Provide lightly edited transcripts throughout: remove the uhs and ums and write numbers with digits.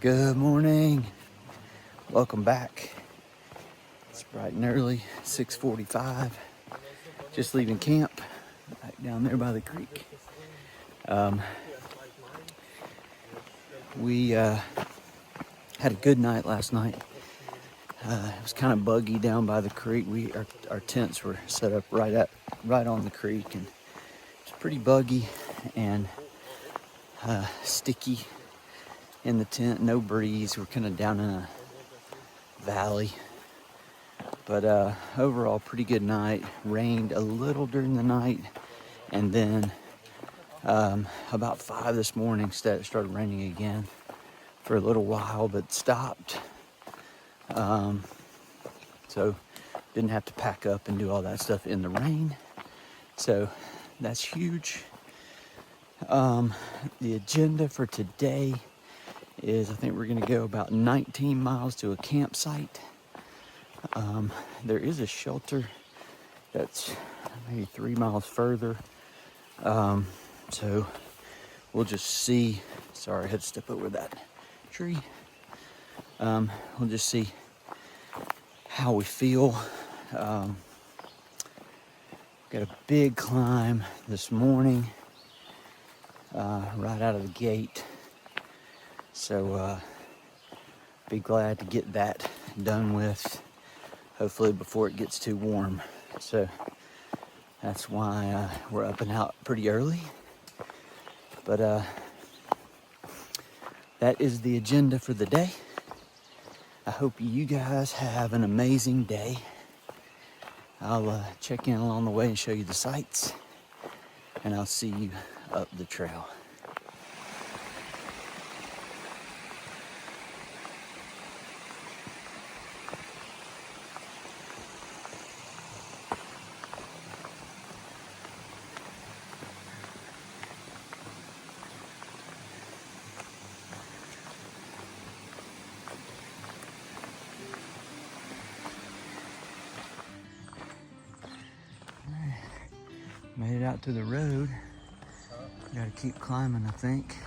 Good morning. Welcome back. It's bright and early, 6:45. Just leaving camp, right down there by the creek. We had a good night last night. It was kind of buggy down by the creek. Our tents were set up right on the creek, and it's pretty buggy and sticky in the tent. No breeze. We're kind of down in a valley, but overall pretty good night. Rained a little during the night, and then about 5 this morning it started raining again for a little while, but stopped. So didn't have to pack up and do all that stuff in the rain, so that's huge. The agenda for today is, I think we're going to go about 19 miles to a campsite. There is a shelter that's maybe 3 miles further. So we'll just see. Sorry, I had to step over that tree. We'll just see how we feel. Got a big climb this morning, right out of the gate. So be glad to get that done with, hopefully before it gets too warm. So that's why we're up and out pretty early. But that is the agenda for the day. I hope you guys have an amazing day. I'll check in along the way and show you the sights, and I'll see you up the trail. Made it out to the road. Gotta keep climbing, I think.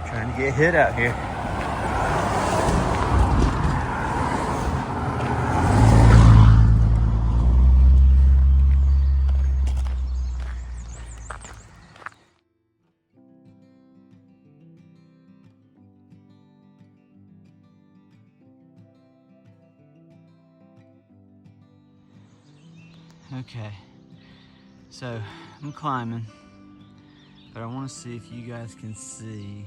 Trying to get hit out here. Okay, so I'm climbing, but I want to see if you guys can see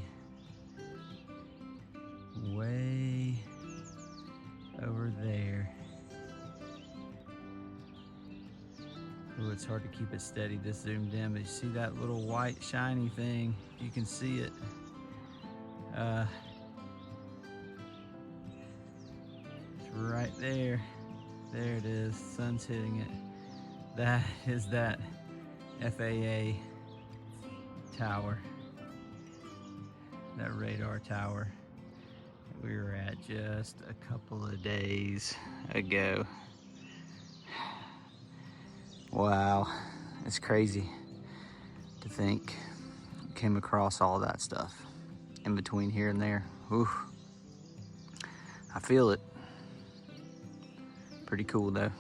way over there. Oh, it's hard to keep it steady this zoomed in, but you see that little white shiny thing? You can see it. It's right there. There it is. Sun's hitting it. That is that FAA tower, that radar tower that we were at just a couple of days ago. Wow, it's crazy to think we came across all that stuff in between here and there. Oof. I feel it. Pretty cool though.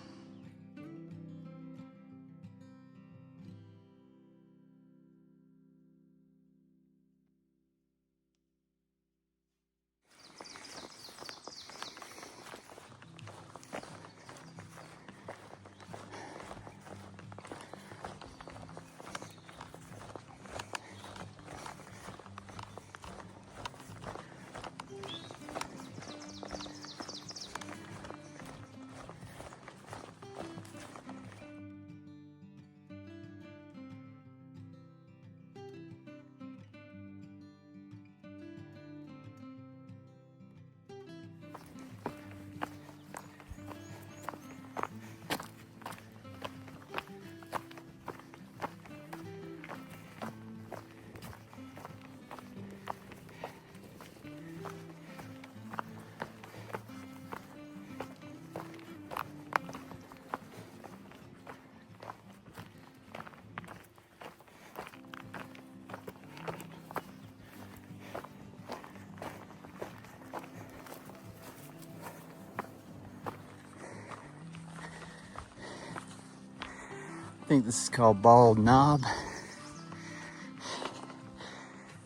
think this is called Bald Knob.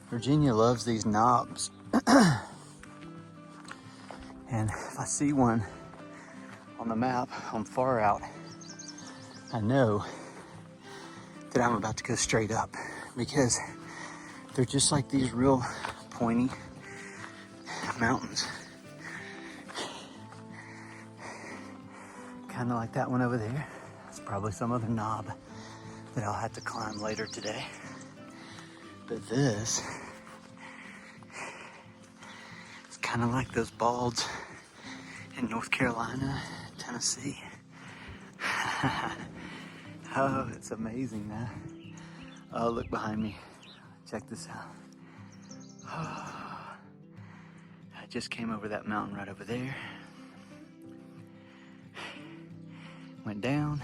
Virginia loves these knobs. And if I see one on the map on far out, I know that I'm about to go straight up because they're just like these real pointy mountains. Kind of like that one over there. It's probably some other knob that I'll have to climb later today. But this is kind of like those balds in North Carolina, Tennessee. Oh, it's amazing now. Oh, look behind me. Check this out. Oh, I just came over that mountain right over there. Went down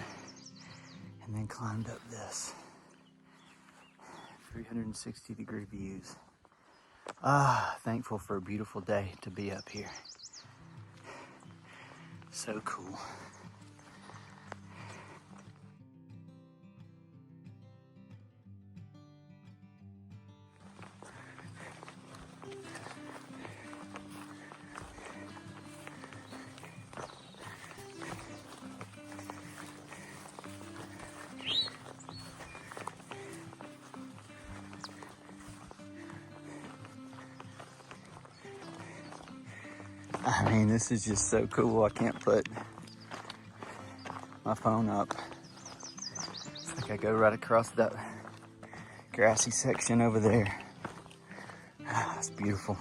and then climbed up this. 360-degree views. Thankful for a beautiful day to be up here. So cool. I mean, this is just so cool. I can't put my phone up. It's like I go right across that grassy section over there. It's beautiful.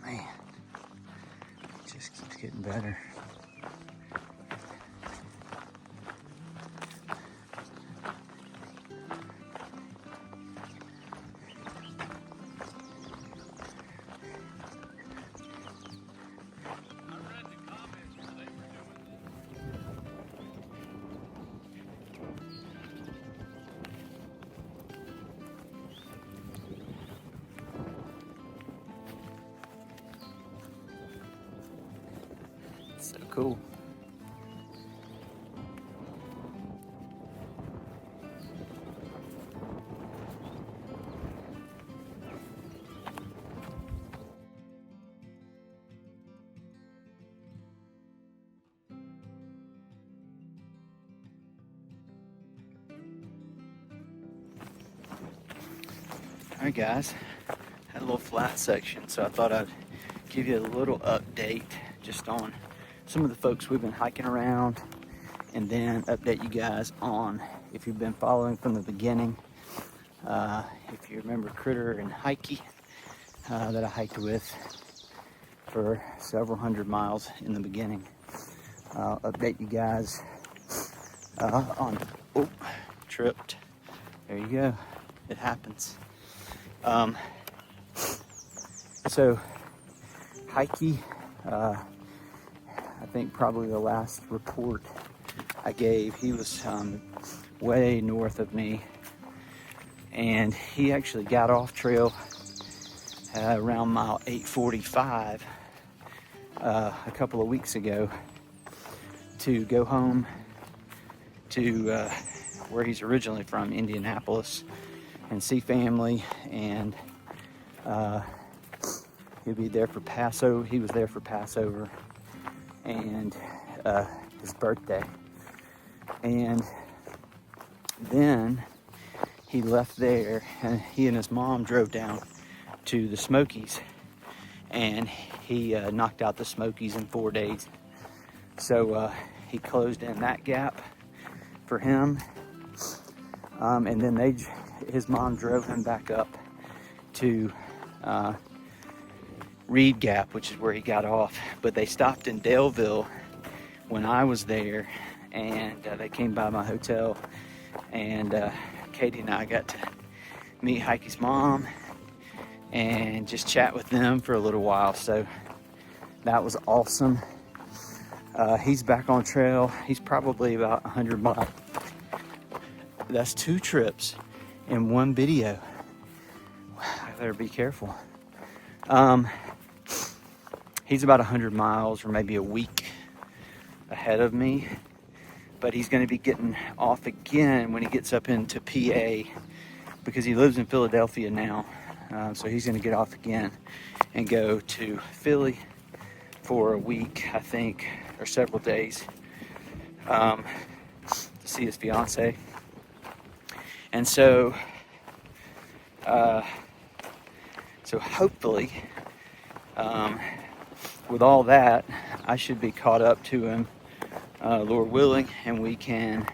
Man, it just keeps getting better. So cool. All right, guys, had a little flat section, so I thought I'd give you a little update just on some of the folks we've been hiking around, and then update you guys on, if you've been following from the beginning, if you remember Critter and Hikey that I hiked with for several hundred miles in the beginning. I'll update you guys on, tripped. There you go, it happens. So Hikey, I think probably the last report I gave, he was way north of me, and he actually got off trail around mile 845 a couple of weeks ago to go home to where he's originally from, Indianapolis, and see family, and he'll be there for Passover. He was there for Passover and his birthday. And then he left there, and he and his mom drove down to the Smokies, and he knocked out the Smokies in 4 days. So he closed in that gap for him, and then his mom drove him back up to Reed Gap, which is where he got off. But they stopped in Daleville when I was there, and they came by my hotel, and Katie and I got to meet Heike's mom and just chat with them for a little while. So that was awesome. He's back on trail. He's probably about 100 miles. That's 2 trips in one video. better be careful. He's about 100 miles or maybe a week ahead of me, but he's going to be getting off again when he gets up into PA, because he lives in Philadelphia now. So he's going to get off again and go to Philly for a week, I think, or several days, to see his fiance. And so hopefully, with all that, I should be caught up to him, Lord willing, and we can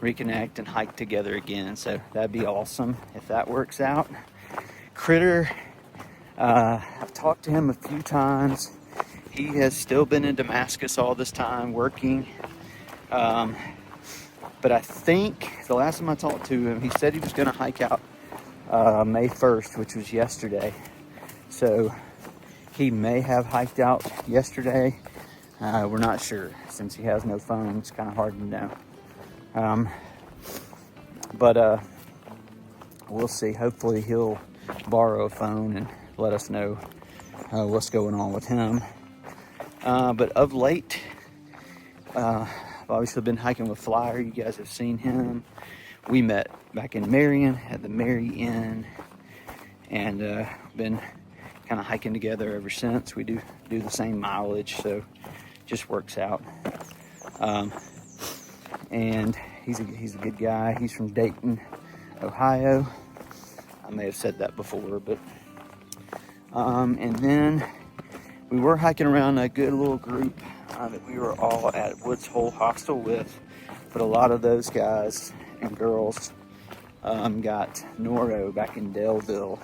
reconnect and hike together again. So that'd be awesome if that works out. Critter, I've talked to him a few times. He has still been in Damascus all this time working. But I think the last time I talked to him, he said he was going to hike out May 1st, which was yesterday. So he may have hiked out yesterday. We're not sure, since he has no phone. It's kind of hard to know. But we'll see. Hopefully he'll borrow a phone and let us know what's going on with him. But of late, I've obviously been hiking with Flyer. You guys have seen him. We met back in Marion at the Mary Inn, and been kind of hiking together ever since. We do the same mileage, so it just works out. And he's a good guy. He's from Dayton, Ohio. I may have said that before, but and then we were hiking around a good little group that we were all at Woods Hole Hostel with, but a lot of those guys and girls got noro back in Delville,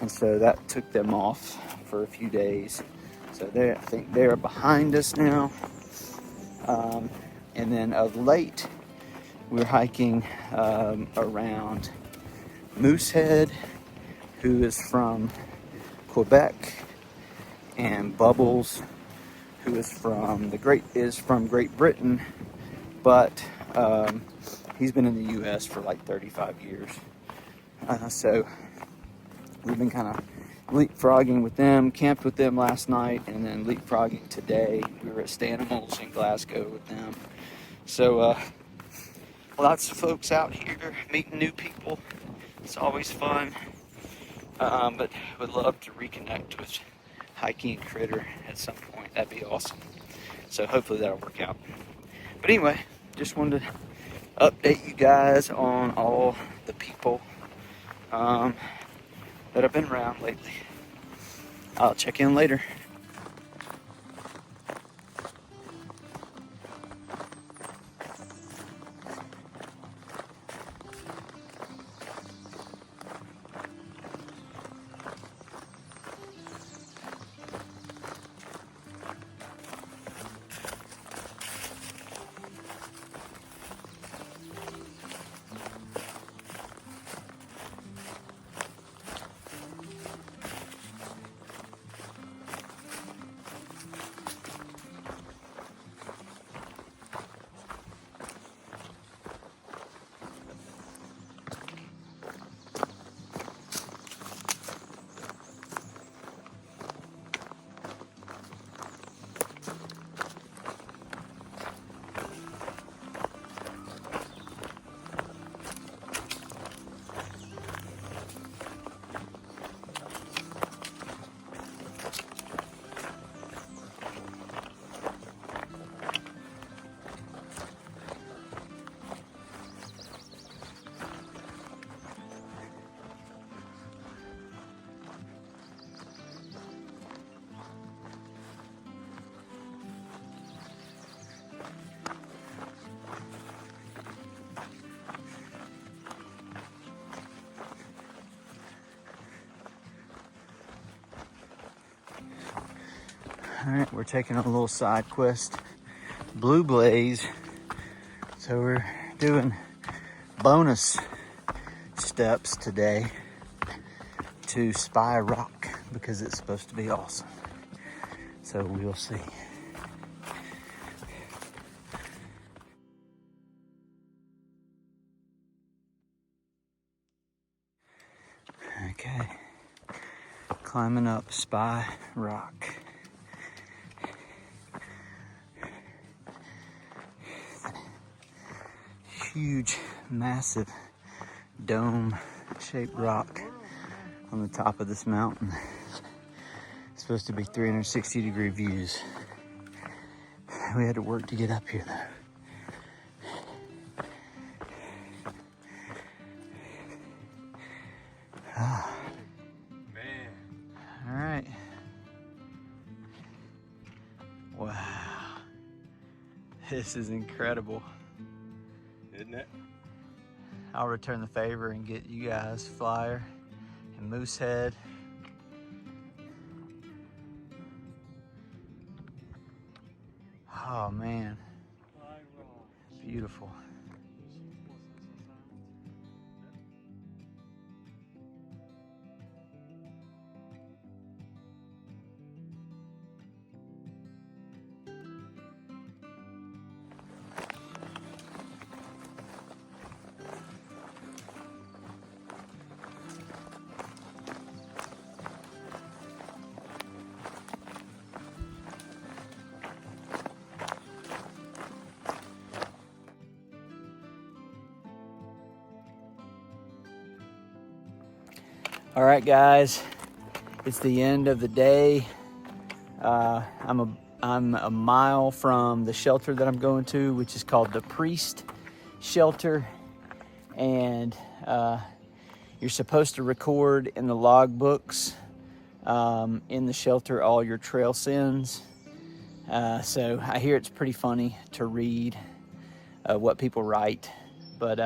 and so that took them off for a few days. So I think they're behind us now. And then of late, we're hiking around Moosehead, who is from Quebec, and Bubbles, who is from Great Britain, but he's been in the U.S. for like 35 years. So we've been kind of leapfrogging with them, camped with them last night, and then leapfrogging today. We were at Stanimals in Glasgow with them. So lots of folks out here, meeting new people. It's always fun. But would love to reconnect with Hiking and Critter at some point. That'd be awesome. So hopefully that'll work out. But anyway, just wanted to update you guys on all the people that I've been around lately. I'll check in later. All right, we're taking a little side quest, Blue Blaze. So we're doing bonus steps today to Spy Rock because it's supposed to be awesome. So we'll see. Okay, climbing up Spy Rock. Huge, massive dome-shaped rock on the top of this mountain. It's supposed to be 360-degree views. We had to work to get up here though. Man. All right. Wow. This is incredible. Isn't it? I'll return the favor and get you guys Flyer and Moosehead. Oh man, beautiful. All right, guys, it's the end of the day. I'm a mile from the shelter that I'm going to, which is called the Priest Shelter, and you're supposed to record in the log books in the shelter all your trail sins. So I hear it's pretty funny to read what people write, but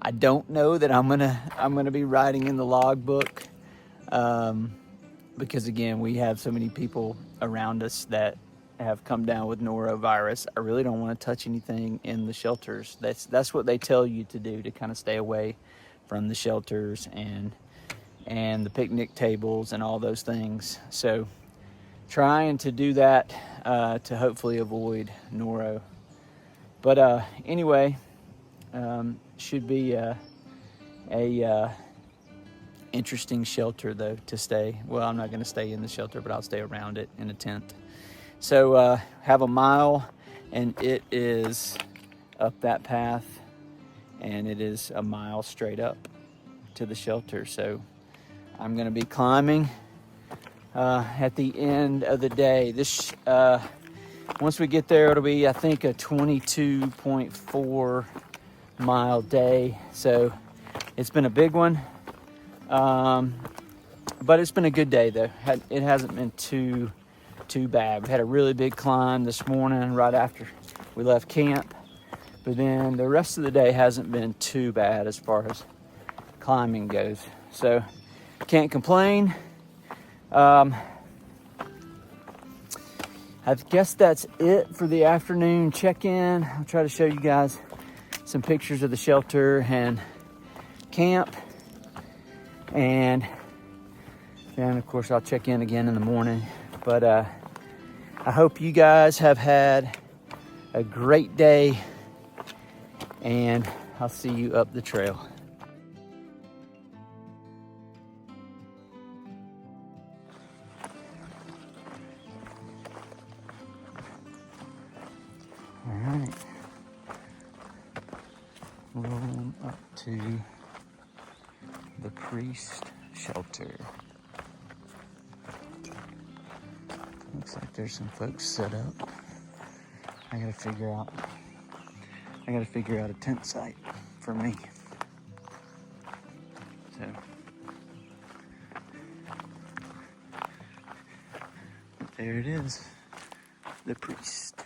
I don't know that I'm gonna be writing in the logbook because again, we have so many people around us that have come down with norovirus. I really don't want to touch anything in the shelters. That's what they tell you to do, to kind of stay away from the shelters and the picnic tables and all those things. So trying to do that to hopefully avoid noro. But anyway, should be a interesting shelter though to stay. Well, I'm not going to stay in the shelter, but I'll stay around it in a tent. So have a mile, and it is up that path, and it is a mile straight up to the shelter. So I'm going to be climbing at the end of the day. This once we get there, it'll be, I think, a 22.4 mile day. So it's been a big one, but it's been a good day though. It hasn't been too bad. We had a really big climb this morning right after we left camp, but then the rest of the day hasn't been too bad as far as climbing goes. So can't complain. I guess that's it for the afternoon check-in. I'll try to show you guys some pictures of the shelter and camp, and then of course I'll check in again in the morning. But I hope you guys have had a great day, and I'll see you up the trail. All right, rolling up to the Priest Shelter. Looks like there's some folks set up. I gotta figure out a tent site for me. So there it is, the Priest.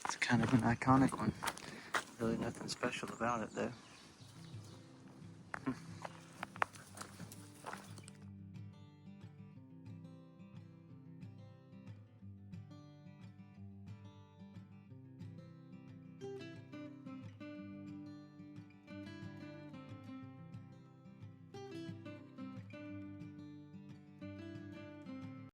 It's kind of an iconic one. Really nothing special about it though.